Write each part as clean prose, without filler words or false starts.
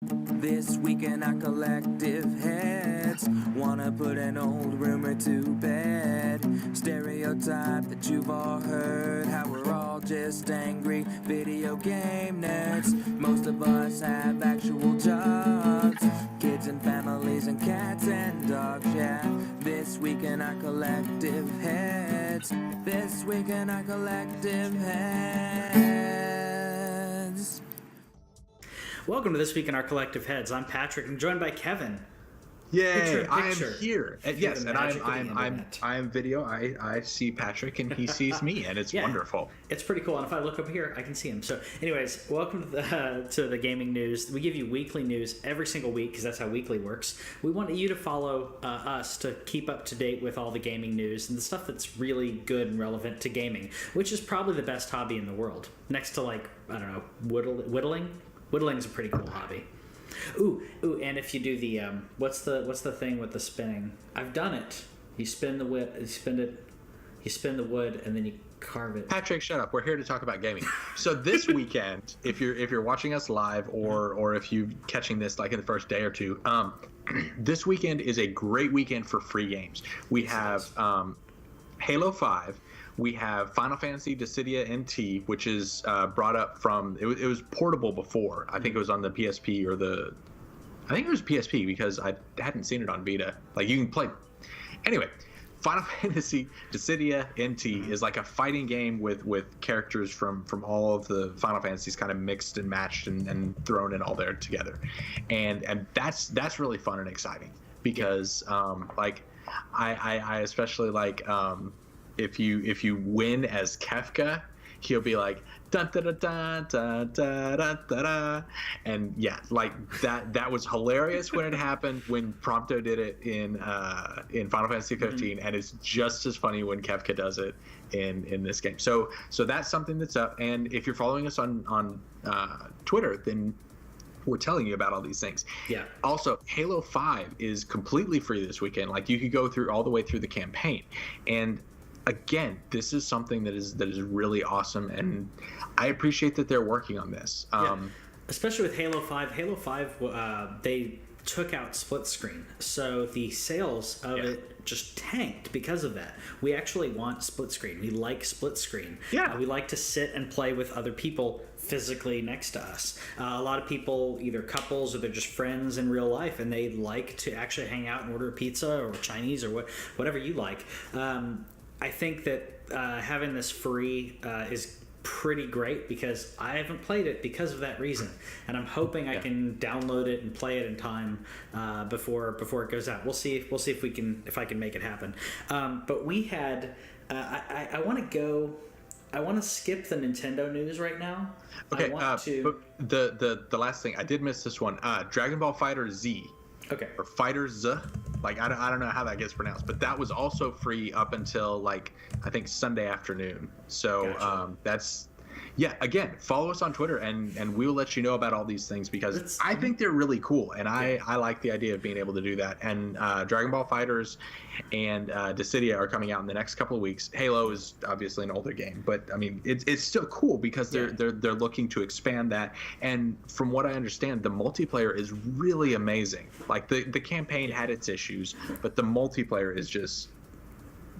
This week in our collective heads, wanna put an old rumor to bed. Stereotype that you've all heard, how we're all just angry video game nerds. Most of us have actual jobs, kids and families and cats and dogs, yeah. This week in our collective heads, this week in our collective heads. Welcome to This Week in Our Collective Heads. I'm Patrick. I'm joined by Kevin. Yay! I am here. Yes, and I'm video. I see Patrick and he sees me, and it's wonderful. It's pretty cool. And if I look up here, I can see him. So, anyways, welcome to the gaming news. We give you weekly news every single week because that's how weekly works. We want you to follow us to keep up to date with all the gaming news and the stuff that's really good and relevant to gaming, which is probably the best hobby in the world, next to whittling. Whittling's a pretty cool hobby. Ooh, and if you do the what's the thing with the spinning? I've done it. You spin the wood, you spin the wood, and then you carve it. Patrick, shut up. We're here to talk about gaming. So this weekend, if you're watching us live or if you're catching this like in the first day or two, this weekend is a great weekend for free games. We have Halo 5. We have Final Fantasy Dissidia NT, which is brought up from it was portable before. I think it was on the PSP I think it was PSP because I hadn't seen it on Vita. Like you can play. Anyway, Final Fantasy Dissidia NT is like a fighting game with characters from all of the Final Fantasies kind of mixed and matched and thrown in all there together, and that's really fun and exciting because I especially like. If you win as Kefka, he'll be like dun da da da da da da da, and yeah, like that was hilarious when it happened when Prompto did it in Final Fantasy 15, and it's just as funny when Kefka does it in this game. So that's something that's up, and if you're following us on Twitter, then we're telling you about all these things. Yeah. Also, Halo 5 is completely free this weekend. Like you could go through all the way through the campaign, and again, this is something that is really awesome, and I appreciate that they're working on this. Especially with Halo 5. Halo 5, they took out split screen, so the sales of it just tanked because of that. We actually want split screen. We like split screen. Yeah. We like to sit and play with other people physically next to us. A lot of people, either couples or they're just friends in real life, and they like to actually hang out and order pizza or Chinese or whatever you like. I think that having this free is pretty great because I haven't played it because of that reason, and I'm hoping I can download it and play it in time before it goes out. We'll see if I can make it happen. But we had I want to skip the Nintendo news right now. Okay, but the last thing I did miss this one. Dragon Ball Fighter Z. Okay. Or Fighters, like I don't know how that gets pronounced, but that was also free up until like I think Sunday afternoon. So gotcha. Again, follow us on Twitter and we will let you know about all these things because I think they're really cool, and I like the idea of being able to do that. And Dragon Ball Fighters and Dissidia are coming out in the next couple of weeks. Halo is obviously an older game, but I mean it's still cool because they're looking to expand that. And from what I understand, the multiplayer is really amazing. Like the campaign had its issues, but the multiplayer is just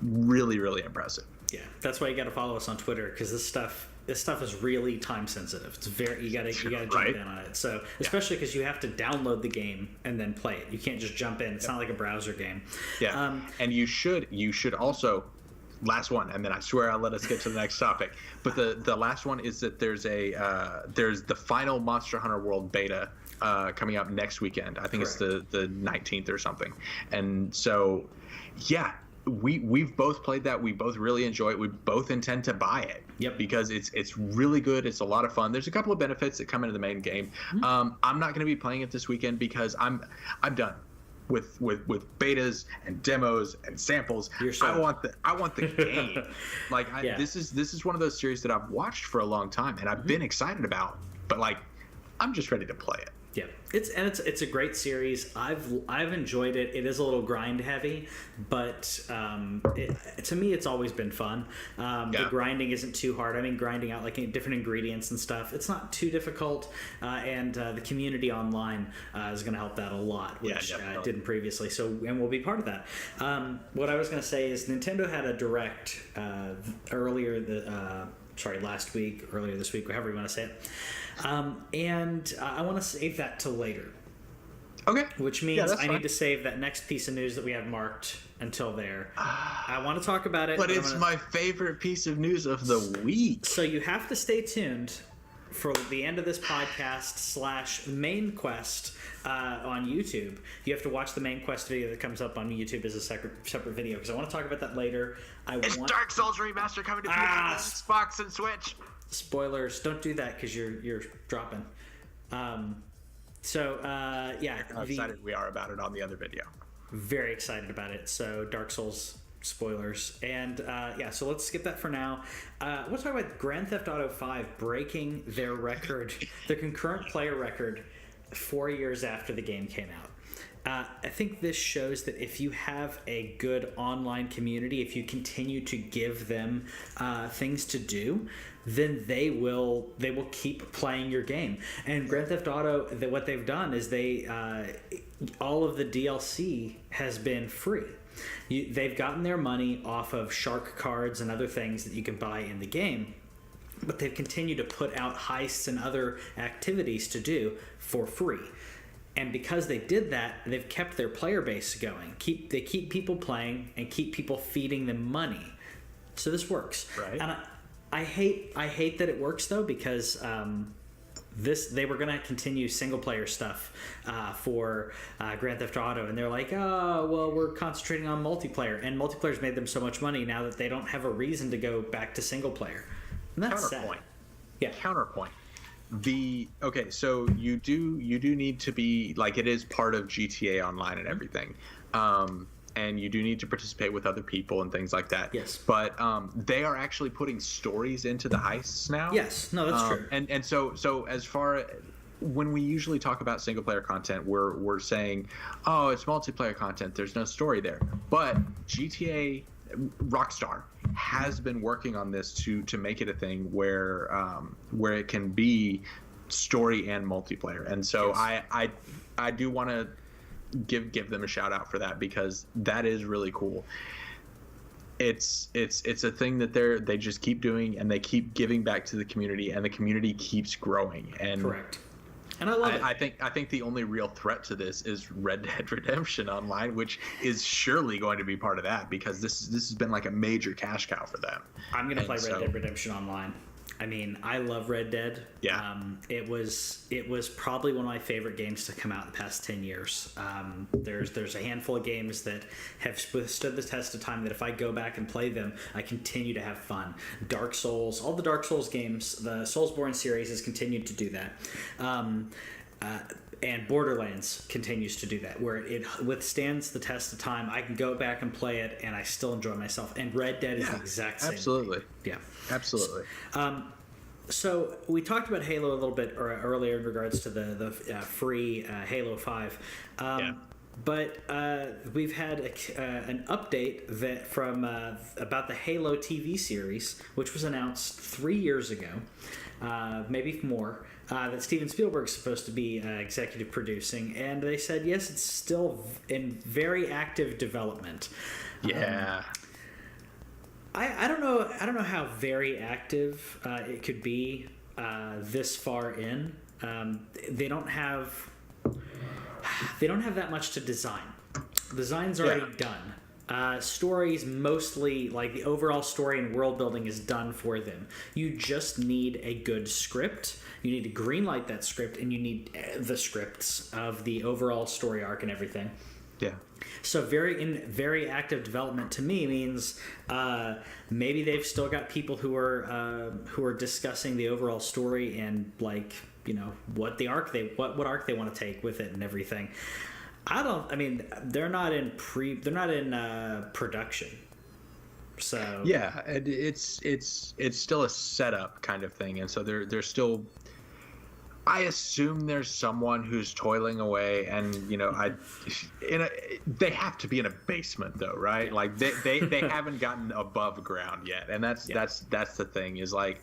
really, really impressive. Yeah, that's why you got to follow us on Twitter because this stuff is really time sensitive. It's very you gotta jump in on it. So especially because you have to download the game and then play it. You can't just jump in. It's not like a browser game. Yeah, and you should also. Last one, and then I swear I'll let us get to the next topic. But the last one is that there's the final Monster Hunter World beta coming out next weekend. I think Correct. It's the 19th or something. And so, yeah. We've both played that. We both really enjoy it. We both intend to buy it. Yep. Because it's really good. It's a lot of fun. There's a couple of benefits that come into the main game. Mm-hmm. I'm not going to be playing it this weekend because I'm done with betas and demos and samples. I want the game. This is one of those series that I've watched for a long time and I've been excited about. But like, I'm just ready to play it. Yeah, it's a great series. I've enjoyed it. It is a little grind heavy, but to me, it's always been fun. The grinding isn't too hard. I mean, grinding out like different ingredients and stuff, it's not too difficult. And the community online is going to help that a lot, which it didn't previously. So, and we'll be part of that. What I was going to say is Nintendo had a direct earlier this week, however you want to say it. And I want to save that till later. Okay. Which means I need to save that next piece of news that we have marked until there. I want to talk about it. But it's my favorite piece of news of the week. So you have to stay tuned for the end of this podcast / main quest on YouTube. You have to watch the main quest video that comes up on YouTube as a separate video, because I want to talk about that later. It's Dark Souls Remaster coming to Xbox and Switch. Spoilers! Don't do that because you're dropping. How excited we are about it on the other video. Very excited about it. So Dark Souls spoilers, and so let's skip that for now. We'll talk about Grand Theft Auto 5 breaking their record, their concurrent player record, 4 years after the game came out. I think this shows that if you have a good online community, if you continue to give them things to do, then they will keep playing your game. And Grand Theft Auto, what they've done is all of the DLC has been free. They've gotten their money off of shark cards and other things that you can buy in the game, but they've continued to put out heists and other activities to do for free. And because they did that, they've kept their player base going. They keep people playing and keep people feeding them money. So this works. Right. And I hate that it works though, because they were going to continue single player stuff for Grand Theft Auto, and they're like, oh well, we're concentrating on multiplayer, and multiplayer's made them so much money now that they don't have a reason to go back to single player. And that's counterpoint. Sad. Yeah. Counterpoint. So you do need to be like, it is part of GTA Online and everything, and you do need to participate with other people and things like that. Yes. But they are actually putting stories into the heists now. Yes. No, that's true. And so as far when we usually talk about single player content, we're saying, oh, it's multiplayer content, there's no story there. But GTA Rockstar has been working on this to make it a thing where it can be story and multiplayer, and so yes. I do want to give them a shout out for that, because that is really cool. It's a thing that they just keep doing, and they keep giving back to the community, and the community keeps growing. And correct. And I love it. I think the only real threat to this is Red Dead Redemption Online, which is surely going to be part of that, because this has been like a major cash cow for them. I'm going to play Red Dead Redemption Online. I mean, I love Red Dead. Yeah. It was probably one of my favorite games to come out in the past 10 years. There's a handful of games that have withstood the test of time that if I go back and play them, I continue to have fun. Dark Souls, all the Dark Souls games, the Soulsborne series has continued to do that. And Borderlands continues to do that, where it withstands the test of time. I can go back and play it, and I still enjoy myself. And Red Dead is the exact same. Absolutely. Yeah. Absolutely. So we talked about Halo a little bit earlier in regards to the free Halo 5. But we've had an update about the Halo TV series, which was announced 3 years ago, maybe more, that Steven Spielberg's supposed to be executive producing, and they said yes, it's still in very active development. Yeah. I don't know how very active it could be this far in. They don't have that much to design. Design's already done. Stories, mostly like the overall story and world building, is done for them. You just need a good script. You need to greenlight that script, and you need the scripts of the overall story arc and everything. Yeah. So very active development to me means maybe they've still got people who are discussing the overall story and, like, you know, what arc they want to take with it and everything. They're not in production. So yeah, it's still a setup kind of thing, and so they're still. I assume there's someone who's toiling away, and they have to be in a basement though, right? Yeah. Like they haven't gotten above ground yet, and that's the thing is like,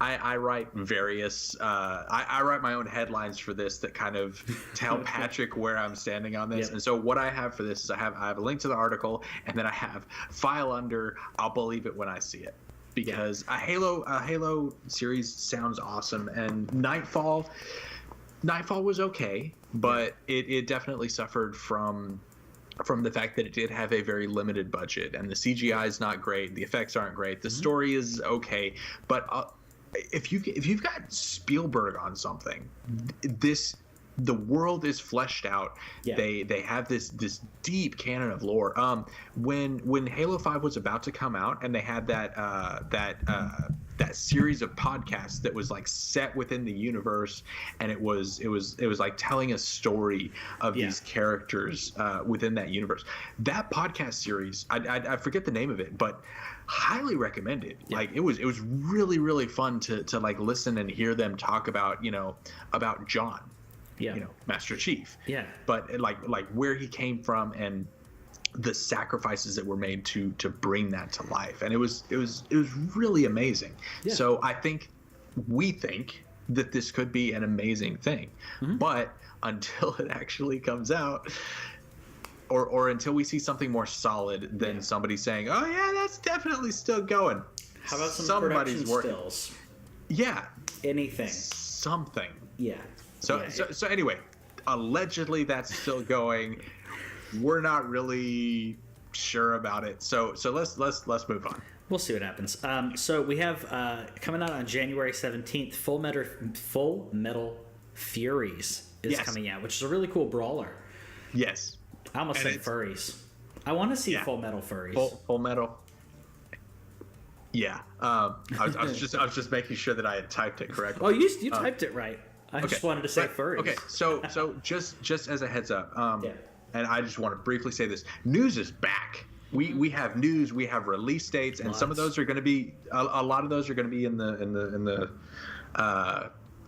I write various I write my own headlines for this that kind of tell Patrick where I'm standing on this. Yep. And so what I have for this is I have a link to the article, and then I have file under I'll believe it when I see it. Because a Halo series sounds awesome, and Nightfall was okay, but it definitely suffered from the fact that it did have a very limited budget, and the CGI is not great, the effects aren't great, the story is okay, but if you've got Spielberg on something, the world is fleshed out. Yeah. They have this deep canon of lore. When Halo 5 was about to come out, and they had that series of podcasts that was like set within the universe, and it was like telling a story of these characters within that universe. That podcast series, I forget the name of it, but highly recommended. Yeah. Like it was really, really fun to like listen and hear them talk about John. Yeah. Master Chief. Yeah. But like where he came from and the sacrifices that were made to bring that to life, and it was really amazing. Yeah. So we think that this could be an amazing thing, but until it actually comes out, or until we see something more solid than somebody saying, "Oh yeah, that's definitely still going." How about somebody's stills? Yeah. Anything. Something. Yeah. So anyway, allegedly that's still going. We're not really sure about it. So let's move on. We'll see what happens. So we have coming out on January 17th, Fullmetal Furies is coming out, which is a really cool brawler. Yes. I almost said furries. I want to see Fullmetal Furries. Fullmetal. Yeah. I was just making sure that I had typed it correctly. Oh, you typed it right. I just wanted to say furries. Okay, so just as a heads up, and I just want to briefly say this: news is back. We have news, we have release dates, and some of those are going to be a lot of those are going to be in the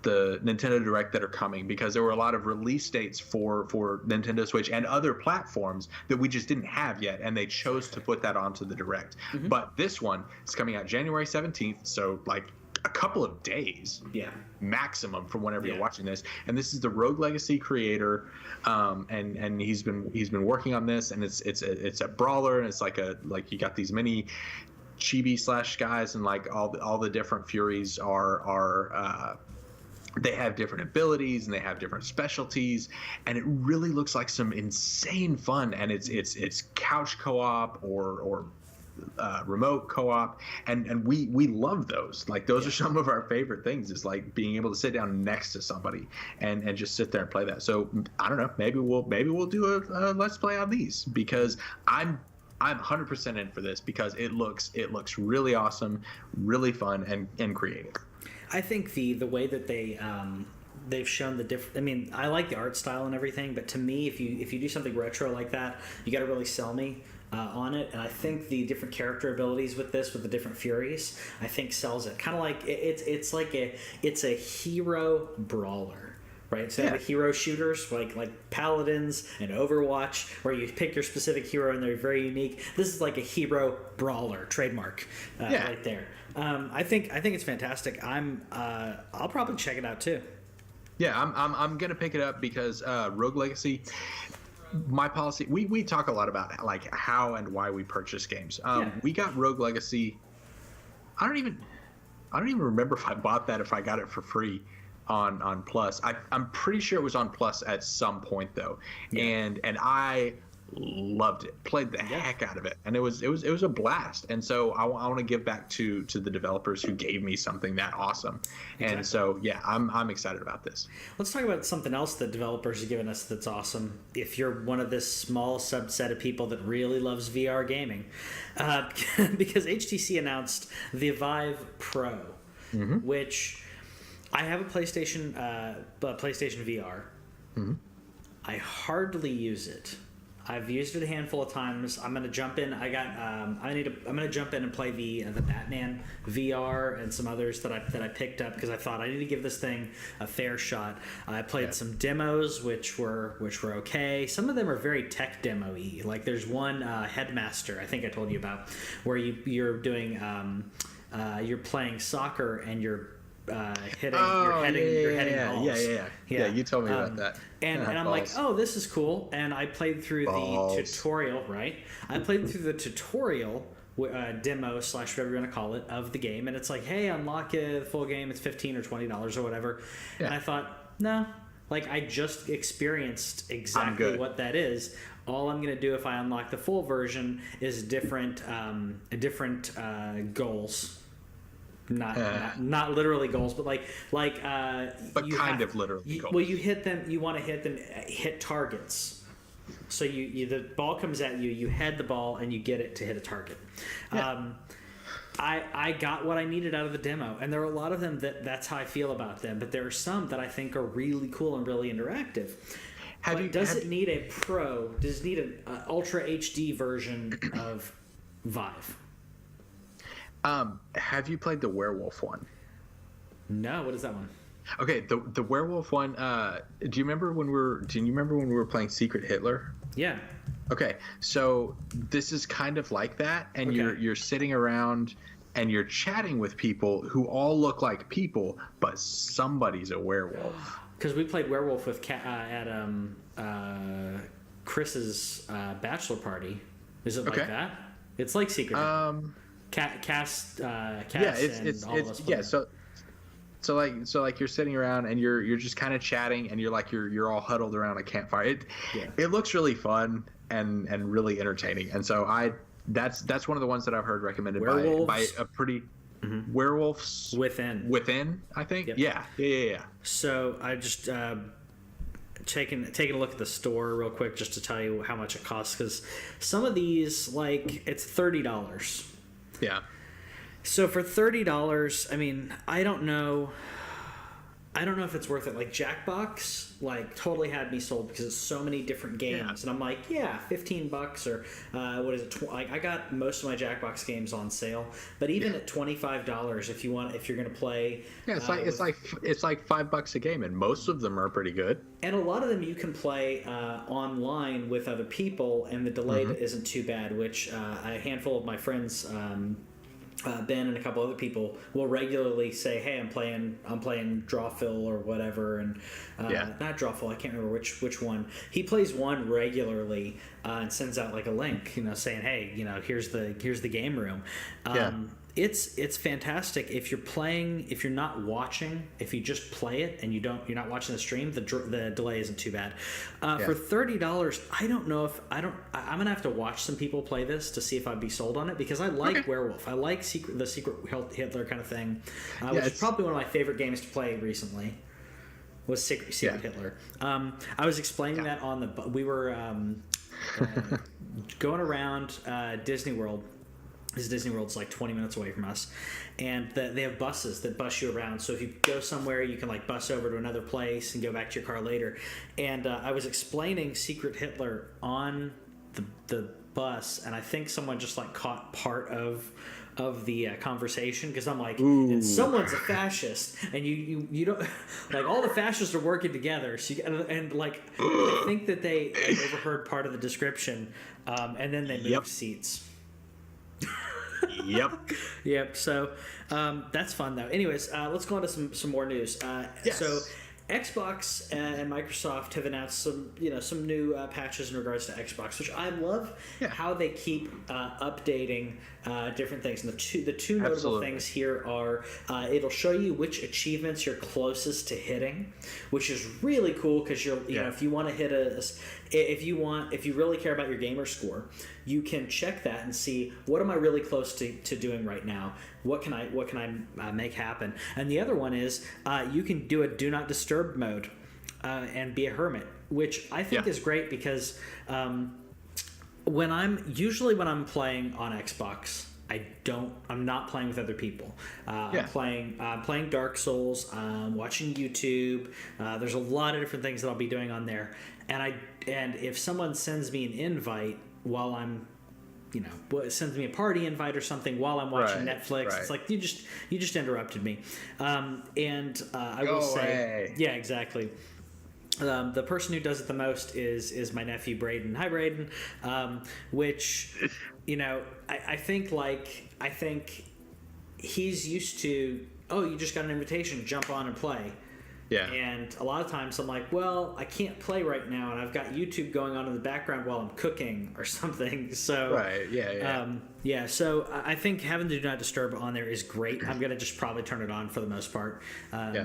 Nintendo Direct that are coming, because there were a lot of release dates for Nintendo Switch and other platforms that we just didn't have yet, and they chose to put that onto the Direct. But this one is coming out January 17th, so like a couple of days maximum from whenever you're watching this. And this is the Rogue Legacy creator, and he's been working on this, and it's a brawler, and it's like you got these mini chibi / guys, and like all the different Furies are they have different abilities and they have different specialties, and it really looks like some insane fun. And it's couch co-op or remote co-op, and we love those. Like those are some of our favorite things, is like being able to sit down next to somebody and just sit there and play that. So I don't know, maybe we'll do a let's play on these, because I'm 100% in for this, because it looks really awesome, really fun, and creative. I think the way that they've shown the different. I mean, I like the art style and everything, but to me, if you do something retro like that, you got to really sell me on it. And I think the different character abilities with the different Furies, I think sells it. Kind of like it's a hero brawler. Right, so the hero shooters like Paladins and Overwatch, where you pick your specific hero and they're very unique. This is like a hero brawler trademark, right there. I think it's fantastic. I'll probably check it out too. Yeah, I'm gonna pick it up, because Rogue Legacy. My policy, we talk a lot about like how and why we purchase games. We got Rogue Legacy. I don't even remember if I bought that, if I got it for free on Plus. I'm pretty sure it was on Plus at some point though, and I loved it, played the heck out of it, and it was a blast. And so I want to give back to the developers who gave me something that awesome. Exactly. And so I'm excited about this. Let's talk about something else that developers have given us that's awesome. If you're one of this small subset of people that really loves VR gaming, because HTC announced the Vive Pro, which I have a PlayStation VR. I hardly use it. I've used it a handful of times. I'm gonna jump in. I'm gonna jump in and play the Batman VR and some others that I picked up because I thought I need to give this thing a fair shot. I played some demos which were okay. Some of them are very tech demo-y. Like there's one Headmaster I think I told you about where you're doing you're playing soccer and you're heading balls. Yeah, you told me about that. And I'm like, oh, this is cool. And I played through the tutorial, right? I played through the tutorial demo / whatever you want to call it of the game, and it's like, hey, unlock the full game. It's $15 or $20 or whatever. Yeah. And I thought, no, like I just experienced exactly what that is. All I'm going to do if I unlock the full version is different goals. Not literally goals, but but kind of literally goals. Well, you hit them. You want to hit targets. So the ball comes at you. You head the ball and you get it to hit a target. Yeah. I got what I needed out of the demo, and there are a lot of them that's how I feel about them. But there are some that I think are really cool and really interactive. Does it need an Ultra HD version of Vive? Have you played the werewolf one? No, what is that one? Okay, the werewolf one. Do you remember when we were playing Secret Hitler? Yeah. Okay, so this is kind of like that, and you're sitting around and you're chatting with people who all look like people, but somebody's a werewolf. Because we played werewolf with at Chris's bachelor party. Is it like that? It's like Secret. Cass and all of us. Yeah. So like you're sitting around and you're just kind of chatting and you're all huddled around a campfire. It looks really fun and really entertaining. And so that's one of the ones that I've heard recommended by a pretty Werewolves Within, I think. Yep. Yeah. So I just taking a look at the store real quick just to tell you how much it costs, because some of these, like, it's $30. Yeah. So for $30, I mean, I don't know if it's worth it. Like Jackbox, like, totally had me sold because it's so many different games, and I'm like, yeah, $15 or what is it? I got most of my Jackbox games on sale, but even at $25, if you're gonna play, it's like $5 a game, and most of them are pretty good. And a lot of them you can play online with other people, and the delay isn't too bad. Which a handful of my friends. Ben and a couple other people will regularly say, "Hey, I'm playing Drawfill or whatever," and not Drawfill. I can't remember which one. He plays one regularly and sends out like a link, saying, "Hey, here's the game room." It's fantastic if you're not watching, if you just play it and you're not watching the stream, the delay isn't too bad. For $30, I don't know if I'm gonna have to watch some people play this to see if I'd be sold on it, because I like Werewolf, I like the Secret Hitler kind of thing, which is probably one of my favorite games to play recently. Was Secret Hitler. I was explaining that we were going around Disney World. Disney World's like 20 minutes away from us, and they have buses that bus you around. So if you go somewhere, you can like bus over to another place and go back to your car later. And I was explaining Secret Hitler on the bus, and I think someone just like caught part of the conversation, because I'm like, and someone's a fascist, and you don't, like, all the fascists are working together. So and like, I think that they overheard part of the description, and then they moved seats. Yep. So that's fun though. Anyways, let's go on to some more news. So Xbox and Microsoft have announced some new patches in regards to Xbox, which I love how they keep updating different things. And the two notable things here are it'll show you which achievements you're closest to hitting, which is really cool, because if you want to hit if you really care about your gamer score, you can check that and see, what am I really close to doing right now? What can I make happen? And the other one is you can do a do not disturb mode and be a hermit, which I think is great, because when I'm playing on Xbox, I'm not playing with other people. I'm playing Dark Souls. I'm watching YouTube. There's a lot of different things that I'll be doing on there. And if someone sends me an invite while I'm, sends me a party invite or something while I'm watching Netflix, it's like you just interrupted me. I will say, yeah, exactly. The person who does it the most is my nephew Braden. Hi, Braden. Which, I think he's used to, oh, you just got an invitation, jump on and play. Yeah. And a lot of times I'm like, well, I can't play right now, and I've got YouTube going on in the background while I'm cooking or something. So So I think having the Do Not Disturb on there is great. I'm gonna just probably turn it on for the most part,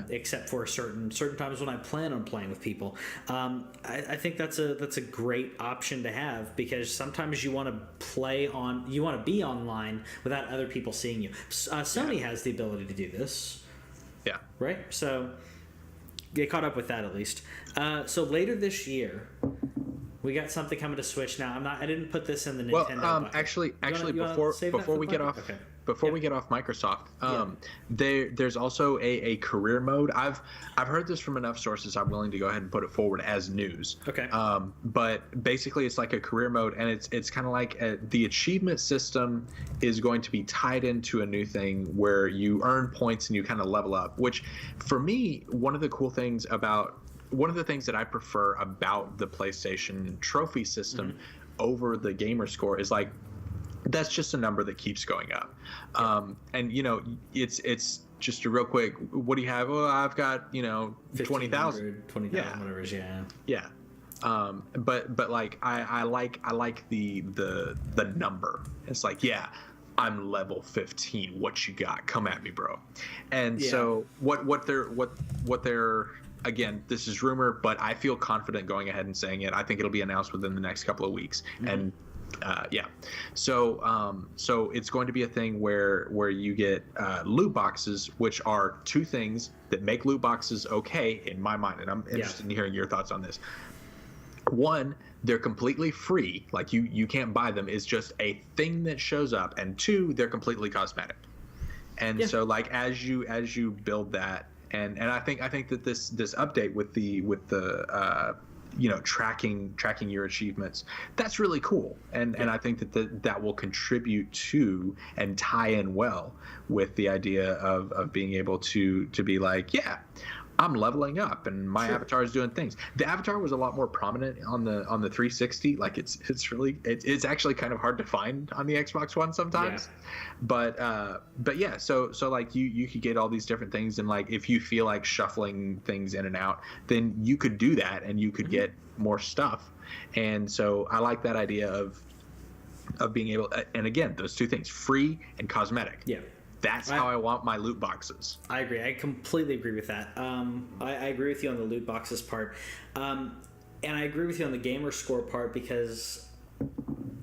except for certain times when I plan on playing with people. I think that's a great option to have, because sometimes you want to be online without other people seeing you. Sony has the ability to do this. Yeah. Right. So. Get caught up with that at least. So later this year, we got something coming to Switch. Now I didn't put this in the Nintendo. Well, actually, before we get off Microsoft, there's also a career mode. I've heard this from enough sources. I'm willing to go ahead and put it forward as news. Okay. But basically, it's like a career mode, and it's kind of like the achievement system is going to be tied into a new thing where you earn points and you kind of level up. Which, for me, one of the things that I prefer about the PlayStation trophy system over the gamer score is like, that's just a number that keeps going up. And it's just a real quick, what do you have? Well, I've got 20,000 whatever it is. Yeah. But like I like the number. It's like, yeah, I'm level 15. What you got? Come at me, bro. And so what they're again, this is rumor, but I feel confident going ahead and saying it. I think it'll be announced within the next couple of weeks. And so it's going to be a thing where you get loot boxes, which are two things that make loot boxes okay in my mind, and I'm interested in hearing your thoughts on this. One, they're completely free, like you can't buy them. It's just a thing that shows up. And two, they're completely cosmetic. And so like as you build that, and I think that this update with the tracking your achievements, that's really cool, and I think that will contribute to and tie in well with the idea of being able to be like, yeah, I'm leveling up and my avatar is doing things. The avatar was a lot more prominent on the 360. Like it's actually kind of hard to find on the Xbox One sometimes. But yeah, so like you could get all these different things, and like if you feel like shuffling things in and out, then you could do that and you could get more stuff. And so I like that idea of being able, and again, those two things, free and cosmetic. Yeah. That's how I want my loot boxes. I agree. I completely agree with that. I agree with you on the loot boxes part. And I agree with you on the gamer score part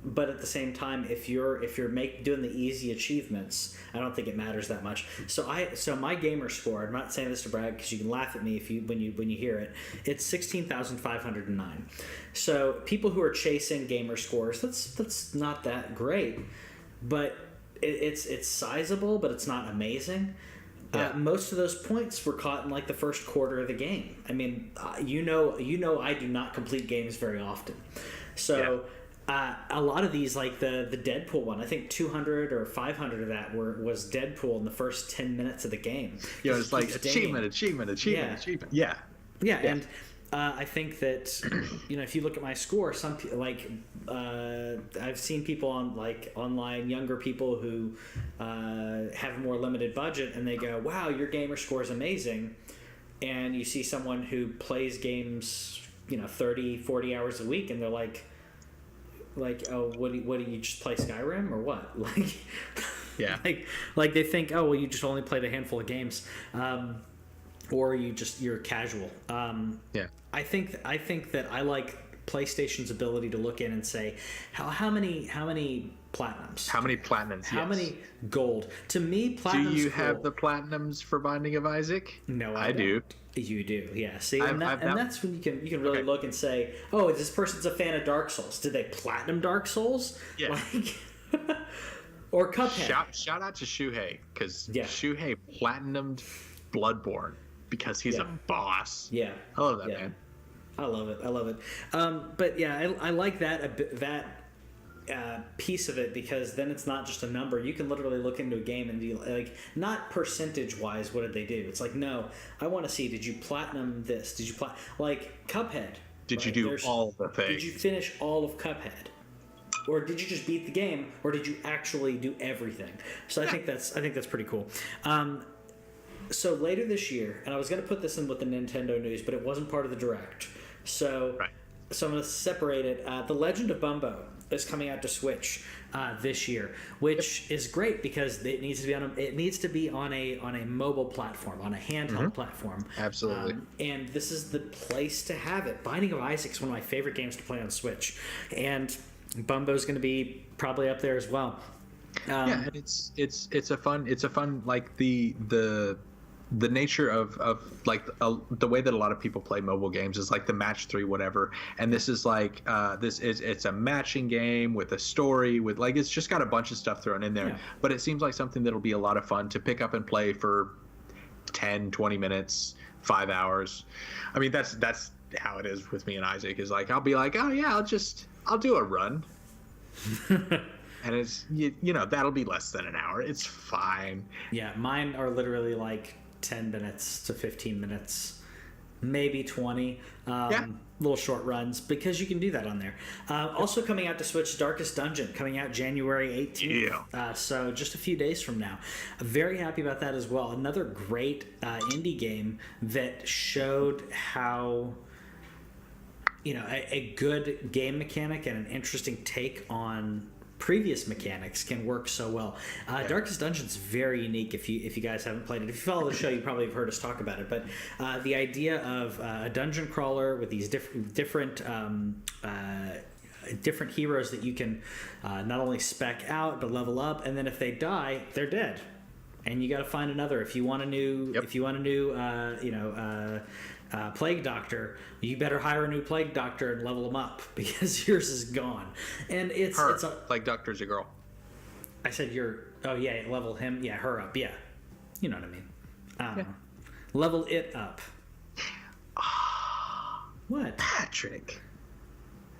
but at the same time, if you're doing the easy achievements, I don't think it matters that much. So my gamer score, I'm not saying this to brag because you can laugh at me when you hear it. It's 16,509. So people who are chasing gamer scores, that's not that great, but it's sizable, but it's not amazing. Most of those points were caught in like the first quarter of the game. I mean, I do not complete games very often, so a lot of these, like the Deadpool one, I think 200 or 500 of that was Deadpool in the first 10 minutes of the game. Yeah, it's like achievement. Yeah. And I think that if you look at my score, some like I've seen people on like online, younger people who have a more limited budget, and they go, "Wow, your gamer score is amazing," and you see someone who plays games 30, 40 hours a week, and they're like, oh, what do you just play Skyrim or what? Like, like they think, oh, well, you just only played a handful of games. Or you're casual. I think that I like PlayStation's ability to look in and say, how many platinums? How many platinums? How many gold? To me, platinums. Do you have the platinums for Binding of Isaac? No, I do. You do, yeah. See, that's when you can really look and say, oh, this person's a fan of Dark Souls. Did they platinum Dark Souls? Yeah. Or Cuphead. Shout out to Shuhei, because Yeah. Shuhei platinumed Bloodborne because he's a boss. Yeah. I love that, man. I love it. But yeah, I like that piece of it, because then it's not just a number. You can literally look into a game and be like, not percentage wise, what did they do? It's like, no, I want to see, did you platinum this? Did you like Cuphead? Did you do all the things? Did you finish all of Cuphead? Or did you just beat the game? Or did you actually do everything? So I think that's pretty cool. So later this year, and I was going to put this in with the Nintendo news, but it wasn't part of the Direct. So I'm going to separate it. The Legend of Bumbo is coming out to Switch this year, which is great because it needs to be on a mobile platform, on a handheld platform. Absolutely. And this is the place to have it. Binding of Isaac is one of my favorite games to play on Switch, and Bumbo's going to be probably up there as well. And it's a fun like the nature of like the way that a lot of people play mobile games is like the match 3 whatever, and this is like it's a matching game with a story, with like, it's just got a bunch of stuff thrown in there, but it seems like something that'll be a lot of fun to pick up and play for 10-20 minutes, 5 hours. I mean, that's how it is with me and Isaac, is like, I'll be like, oh yeah, I'll do a run. And it's you know, that'll be less than an hour. It's fine. Yeah, mine are literally like 10 minutes to 15 minutes, maybe 20. Little short runs, because you can do that on there. Also coming out to Switch, Darkest Dungeon, coming out January 18th. So just a few days from now. Very happy about that as well. Another great indie game that showed how, you know, a good game mechanic and an interesting take on previous mechanics can work so well. Darkest Dungeon's very unique. If you guys haven't played it, if you follow the show, you probably have heard us talk about it. But the idea of a dungeon crawler with these different heroes that you can not only spec out but level up, and then if they die, they're dead, and you got to find another. If you want a new, plague doctor, you better hire a new plague doctor and level them up, because yours is gone. And it's a plague doctor's a girl. I said level him, her up, you know what I mean. Level it up. What, Patrick?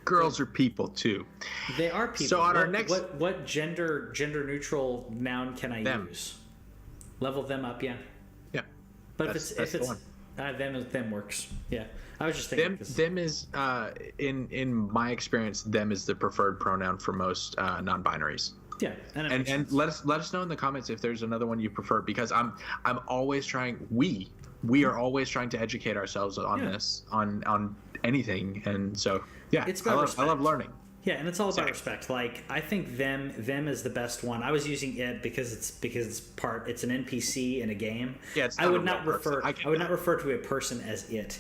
Girls are people too. They are people. So on our next, what gender neutral noun can I use? Level them up, yeah. But if it's them works. Yeah, I was just thinking. Them is in my experience, them is the preferred pronoun for most non-binaries. Yeah, and let us know in the comments if there's another one you prefer, because I'm always trying. We are always trying to educate ourselves on this, on anything, and so I love learning. Yeah, and it's all about respect. Like, I think them is the best one. I was using it because it's an NPC in a game. Yeah, it's I would not refer to a person as it.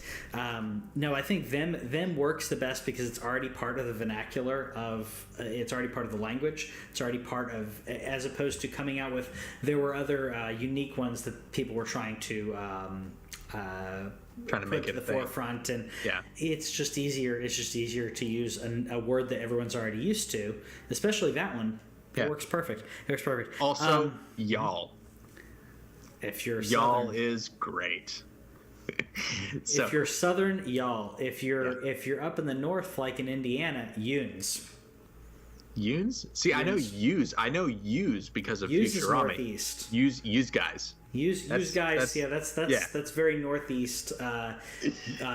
No, I think them works the best because it's already part of the vernacular of it's already part of the language. It's already part of, as opposed to coming out with, there were other unique ones that people were trying to make it to the forefront, and it's just easier to use a word that everyone's already used to, especially that one. It works perfect. Also, y'all, if you're y'all Southern, is great. So, if you're Southern, y'all. If you're up in the north, like in Indiana, yuns. See, yuns. I know use because of Use Futurami. is northeast. Use guys. Use guys. That's very northeast.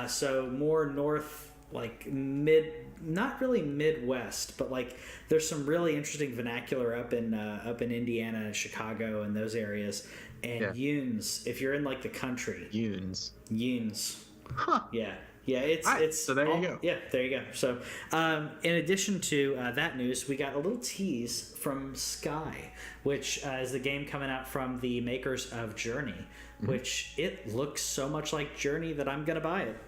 So more north, like not really Midwest, but like there's some really interesting vernacular up in Indiana and Chicago and those areas. And yuns, if you're in like the country. Yuns. Huh. Yeah. Yeah, it's so there you go. Yeah, there you go. So, in addition to that news, we got a little tease from Sky, which is the game coming out from the makers of Journey, which it looks so much like Journey that I'm gonna buy it.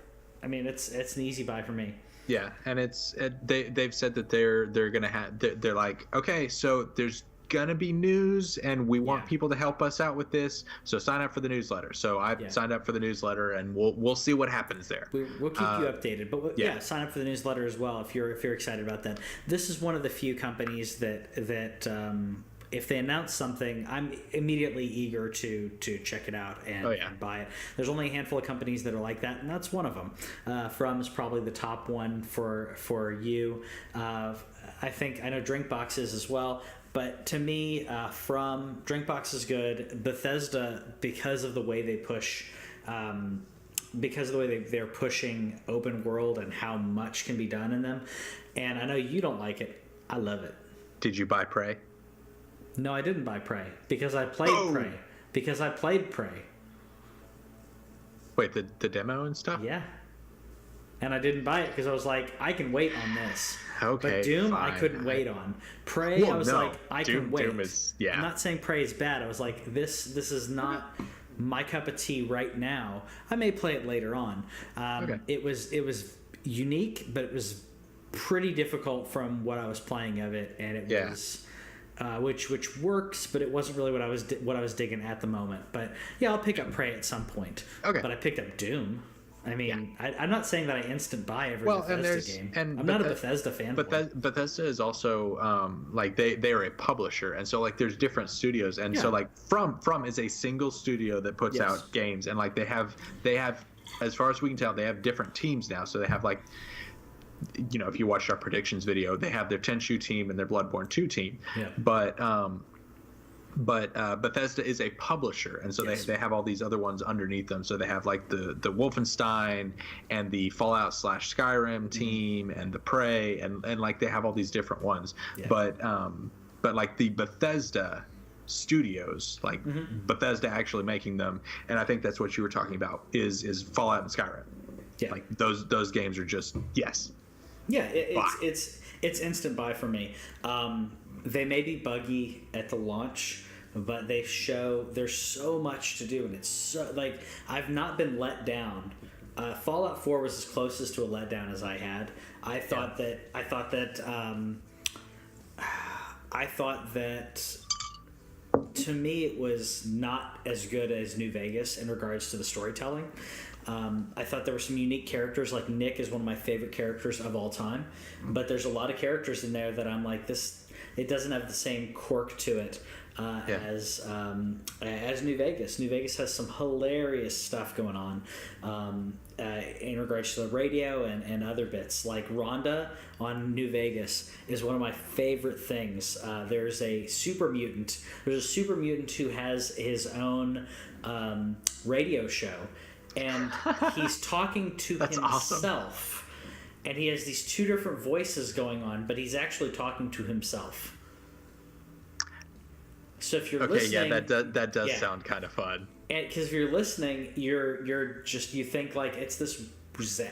I mean, it's an easy buy for me. Yeah, and they've said that they're gonna have they're like, okay, so there's gonna be news and we want people to help us out with this, so sign up for the newsletter. So I've signed up for the newsletter, and we'll see what happens there. We'll keep you updated, but sign up for the newsletter as well if you're excited about that. This is one of the few companies that if they announce something, I'm immediately eager to check it out and buy it. There's only a handful of companies that are like that, and that's one of them. From is probably the top one for you. I know Drinkbox is as well. But to me, from Drinkbox is good. Bethesda, because of the way they push, they're pushing open world and how much can be done in them. And I know you don't like it. I love it. Did you buy Prey? No, I didn't buy Prey because I played Prey. Because I played Prey. Wait, the demo and stuff? Yeah. And I didn't buy it because I was like, I can wait on this. Okay, but Doom, fine. I couldn't wait on. Prey, I was like, I can wait. Doom is, yeah. I'm not saying Prey is bad. I was like, this is not my cup of tea right now. I may play it later on. It was unique, but it was pretty difficult from what I was playing of it, and it was. Which works, but it wasn't really what I was digging at the moment. But yeah, I'll pick up Prey at some point. Okay. But I picked up Doom. I mean, I'm not saying that I instant buy every Bethesda game. And I'm not a Bethesda fan. But Bethesda is also like they are a publisher, and so like there's different studios, and so like From is a single studio that puts out games, and like they have as far as we can tell, they have different teams now. So they have like, you know, if you watched our predictions video, they have their Tenchu team and their Bloodborne 2 team. Yeah. But Bethesda is a publisher, and so they have all these other ones underneath them. So they have like the Wolfenstein and the Fallout / Skyrim team and the Prey, and like they have all these different ones. Yeah. But like the Bethesda studios, like Bethesda actually making them, and I think that's what you were talking about is Fallout and Skyrim. Yeah. Like those games are just yes. Yeah, it's instant buy for me. They may be buggy at the launch, but there's so much to do, and it's so like I've not been let down. Fallout 4 was as closest to a letdown as I had. I thought that to me it was not as good as New Vegas in regards to the storytelling. I thought there were some unique characters, like Nick is one of my favorite characters of all time, but there's a lot of characters in there that I'm like, it doesn't have the same quirk to it as New Vegas. New Vegas has some hilarious stuff going on in regards to the radio and other bits. Like Rhonda on New Vegas is one of my favorite things. There's a super mutant who has his own radio show, and he's talking to himself. Awesome. And he has these two different voices going on, but he's actually talking to himself. So if you're listening, that does sound kind of fun. And because if you're listening, you think like it's this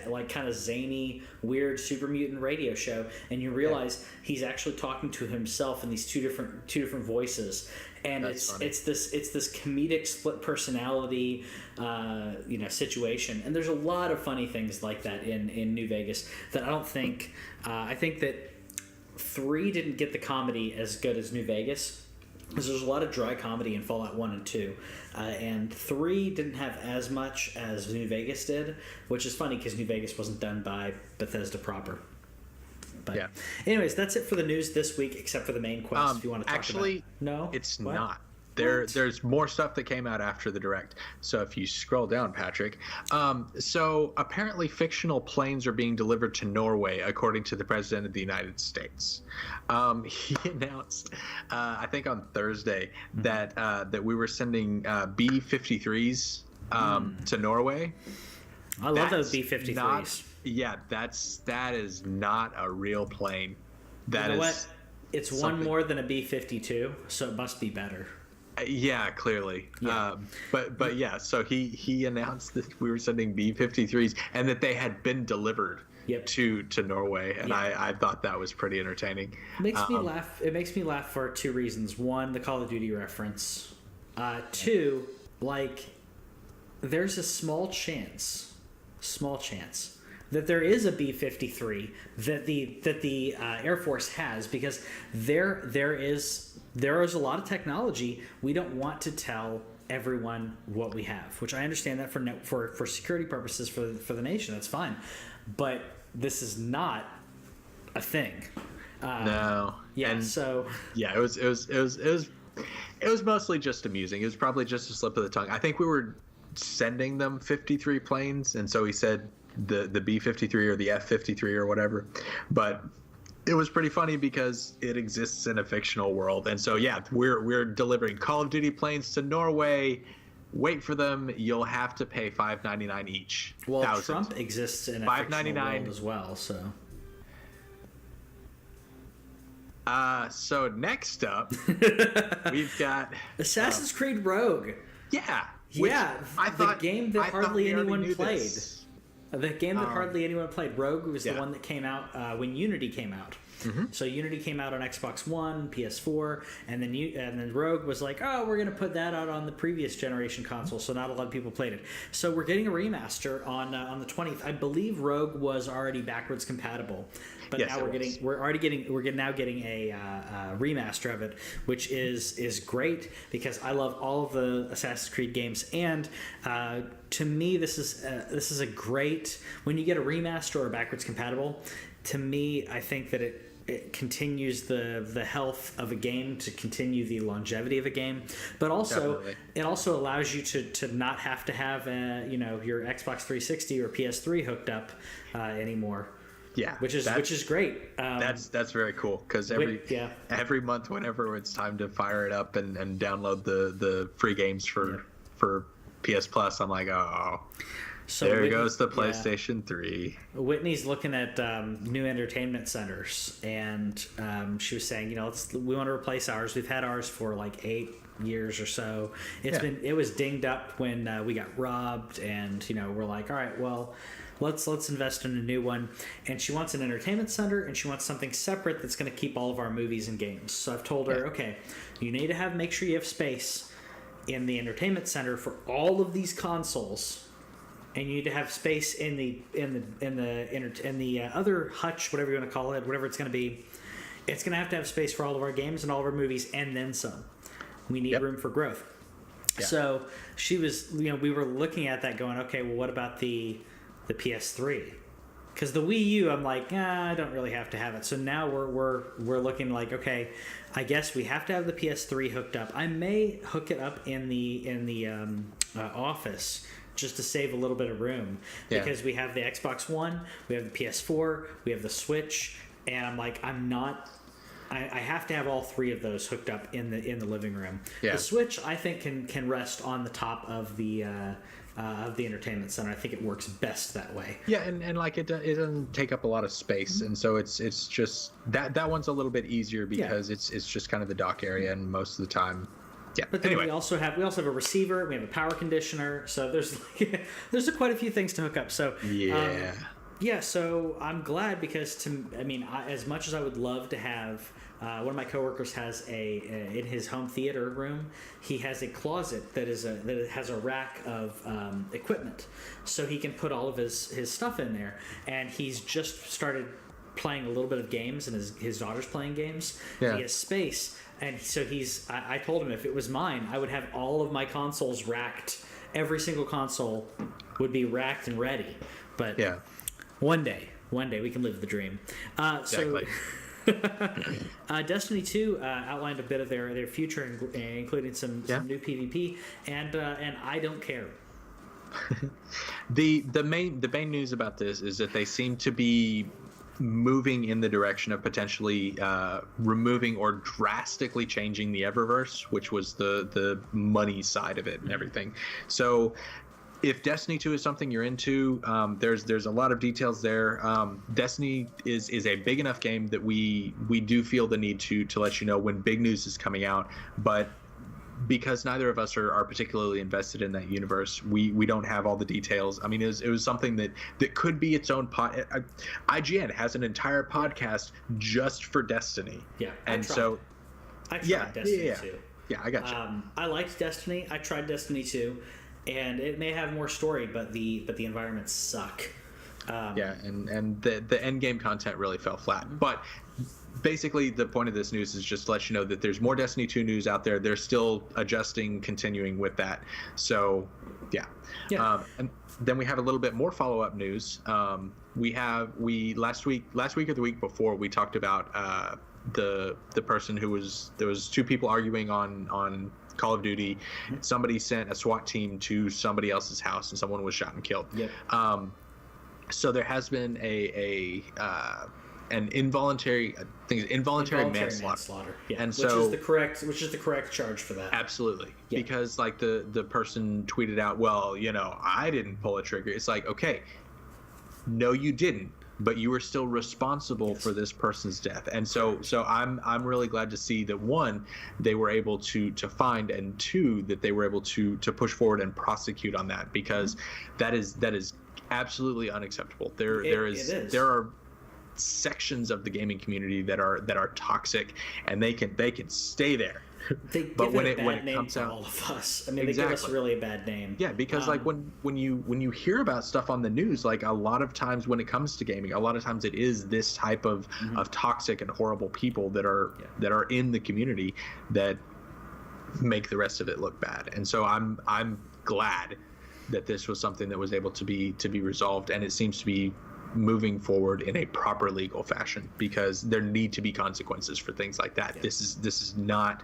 like kind of zany, weird super mutant radio show, and you realize he's actually talking to himself in these two different voices. And it's this comedic split personality situation, and there's a lot of funny things like that in New Vegas that I don't think I think that 3 didn't get the comedy as good as New Vegas, because there's a lot of dry comedy in Fallout 1 and 2, and 3 didn't have as much as New Vegas did, which is funny because New Vegas wasn't done by Bethesda proper. But anyways, that's it for the news this week, except for the main quest. If you want to talk about no, it's not. There's more stuff that came out after the Direct. So if you scroll down, Patrick. So apparently fictional planes are being delivered to Norway, according to the President of the United States. He announced, I think on Thursday, that we were sending B-53s to Norway. I love those B-53s. That is not a real plane. What? It's one more than a B-52, so it must be better. Yeah, clearly. Yeah. But yeah, so he announced that we were sending B-53s and that they had been delivered to Norway, and I thought that was pretty entertaining. It makes me laugh. It makes me laugh for 2 reasons. 1, the Call of Duty reference. 2, like there's a small chance that there is a B-53 that the Air Force has, because there is a lot of technology. We don't want to tell everyone what we have, which I understand that for security purposes for the nation, that's fine. But this is not a thing. No. Yeah. And so. yeah, it was mostly just amusing. It was probably just a slip of the tongue. I think we were sending them 53 planes, and so he said the B-53 or the F-53 or whatever. But it was pretty funny because it exists in a fictional world. And so yeah, we're delivering Call of Duty planes to Norway. Wait for them. You'll have to pay $5.99 each. Well, Thousands. Trump exists in a fictional world as well, so. So next up, we've got Assassin's Creed Rogue. Yeah. I thought the game that hardly anyone played. This. The game that hardly anyone played. Rogue was the one that came out when Unity came out. Mm-hmm. So Unity came out on Xbox One, PS4, and then Rogue was like, oh, we're going to put that out on the previous generation console, so not a lot of people played it. So we're getting a remaster on the 20th. I believe Rogue was already backwards compatible, but yes, now we're now getting a remaster of it, which is great because I love all of the Assassin's Creed games, and to me this is a great, when you get a remaster or backwards compatible. To me, I think that it continues the health of a game, to continue the longevity of a game, but also Definitely. It also allows you to not have to have your Xbox 360 or PS3 hooked up anymore. Yeah, which is great. That's very cool because every month, whenever it's time to fire it up and download the free games for PS Plus, I'm like, oh. So there goes the PlayStation 3. Whitney's looking at new entertainment centers, and she was saying, we want to replace ours. We've had ours for like 8 years or so. It was dinged up when we got robbed, and we're like, all right, well, let's invest in a new one. And she wants an entertainment center, and she wants something separate that's going to keep all of our movies and games. So I've told her, okay, you need to make sure you have space in the entertainment center for all of these consoles. And you need to have space in the other hutch, whatever you want to call it, whatever it's going to be. It's going to have space for all of our games and all of our movies, and then some. We need room for growth. Yeah. So she was, we were looking at that, going, okay, well, what about the PS3? Because the Wii U, I'm like, I don't really have to have it. So now we're looking like, okay, I guess we have to have the PS3 hooked up. I may hook it up in the office, just to save a little bit of room, because we have the Xbox One, we have the PS4, we have the Switch, and I'm like, I have to have all three of those hooked up in the living room. Yeah. The Switch, I think, can rest on the top of the entertainment center. I think it works best that way. Yeah, and like it doesn't take up a lot of space, and so it's just that one's a little bit easier because it's just kind of the dock area, and most of the time. Yeah. But then we also have a receiver, we have a power conditioner, so there's quite a few things to hook up. So so I'm glad because as much as I would love to have, one of my coworkers has in his home theater room, he has a closet that has a rack of equipment, so he can put all of his stuff in there, and he's just started playing a little bit of games, and his daughter's playing games. Yeah. He has space. And so I told him if it was mine, I would have all of my consoles racked. Every single console would be racked and ready. But one day we can live the dream. Exactly. So Destiny 2 outlined a bit of their future, including some new PvP, and I don't care. The main news about this is that they seem to be moving in the direction of potentially removing or drastically changing the Eververse, which was the money side of it and everything. So if Destiny 2 is something you're into, there's a lot of details there. Destiny is a big enough game that we do feel the need to let you know when big news is coming out, but because neither of us are particularly invested in that universe, we don't have all the details. I mean, it was something that could be its own pod. IGN has an entire podcast just for Destiny. Yeah, and I tried Destiny 2. Yeah, I got you. I liked Destiny. I tried Destiny 2, and it may have more story, but the environments suck. And the end game content really fell flat. But basically, the point of this news is just to let you know that there's more Destiny 2 news out there. They're still adjusting, continuing with that. So, and then we have a little bit more follow-up news. we last week or the week before we talked about the person there was two people arguing on Call of Duty. Somebody sent a SWAT team to somebody else's house and someone was shot and killed. Yep. So there has been an involuntary manslaughter. Yeah. And which so is the correct charge for that. Absolutely. Yeah. Because like the person tweeted out, well, I didn't pull a trigger. It's like, okay, no, you didn't, but you were still responsible for this person's death. And so I'm really glad to see that, one, they were able to find, and two, that they were able to push forward and prosecute on that, because that is absolutely unacceptable. There are sections of the gaming community that are toxic, and they can stay there. But when it comes out, all of us, I mean, exactly. They give us really a bad name. Yeah, because like when you hear about stuff on the news, like a lot of times when it comes to gaming, a lot of times it is this type of toxic and horrible people that are in the community that make the rest of it look bad. And so I'm glad that this was something that was able to be resolved, and it seems to be moving forward in a proper legal fashion, because there need to be consequences for things like that. Yeah. This is not.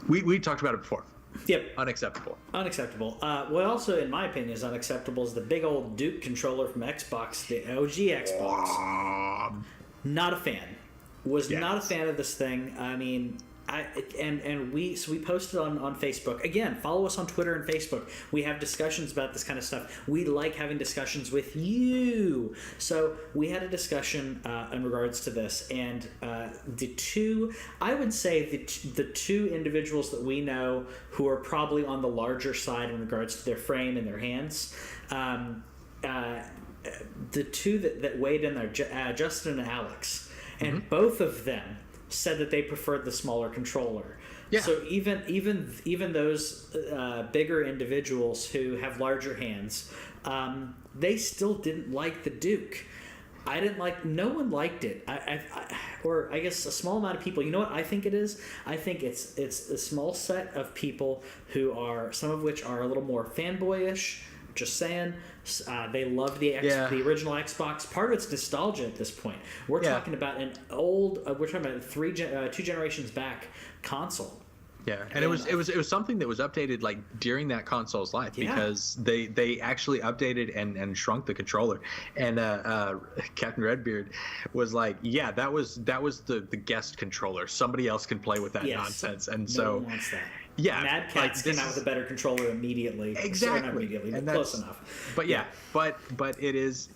We talked about it before. Yep. Unacceptable. What also, in my opinion, is unacceptable is the big old Duke controller from Xbox, the OG Xbox. Not a fan. Not a fan of this thing. I mean, we posted on Facebook. Again, follow us on Twitter and Facebook. We have discussions about this kind of stuff. We like having discussions with you. So we had a discussion in regards to this, and the two individuals that we know who are probably on the larger side in regards to their frame and their hands, the two that weighed in there, Justin and Alex, and both of them said that they preferred the smaller controller. Yeah. So even those bigger individuals who have larger hands, they still didn't like the Duke. No one liked it. I guess a small amount of people. You know what I think it is? I think it's a small set of people who are, some of which are a little more fanboyish. Just saying, they love the original Xbox. Part of it's nostalgia at this point. We're talking about we're talking about 2 generations back console. Yeah, and it was something that was updated like during that console's life, because they actually updated and shrunk the controller. And Captain Redbeard was like, yeah, that was the guest controller. Somebody else can play with that nonsense. And no one wants that. Yeah, Mad Catz came out with a better controller immediately. Exactly, not immediately, but close enough. But but it is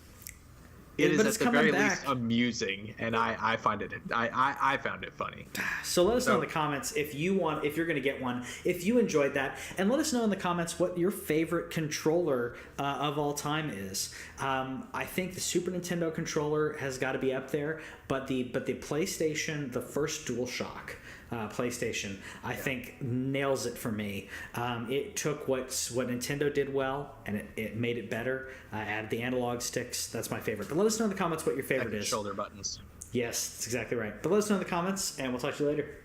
at the very least amusing, and I find it. I found it funny. So let us know in the comments if you're going to get one, if you enjoyed that, and let us know in the comments what your favorite controller of all time is. I think the Super Nintendo controller has got to be up there, but the PlayStation, the first DualShock PlayStation, I think nails it for me. It took what Nintendo did well, and it made it better. Added the analog sticks. That's my favorite. But let us know in the comments what your favorite is. Shoulder buttons. Yes, that's exactly right. But let us know in the comments, and we'll talk to you later.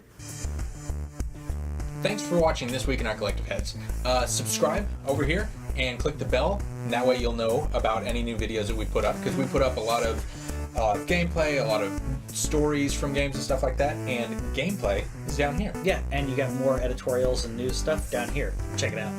Thanks for watching This Week in Our Collective Heads. Subscribe over here and click the bell, and that way you'll know about any new videos that we put up, because we put up a lot of gameplay, a lot of stories from games and stuff like that, and gameplay is down here. Yeah, and you got more editorials and news stuff down here. Check it out.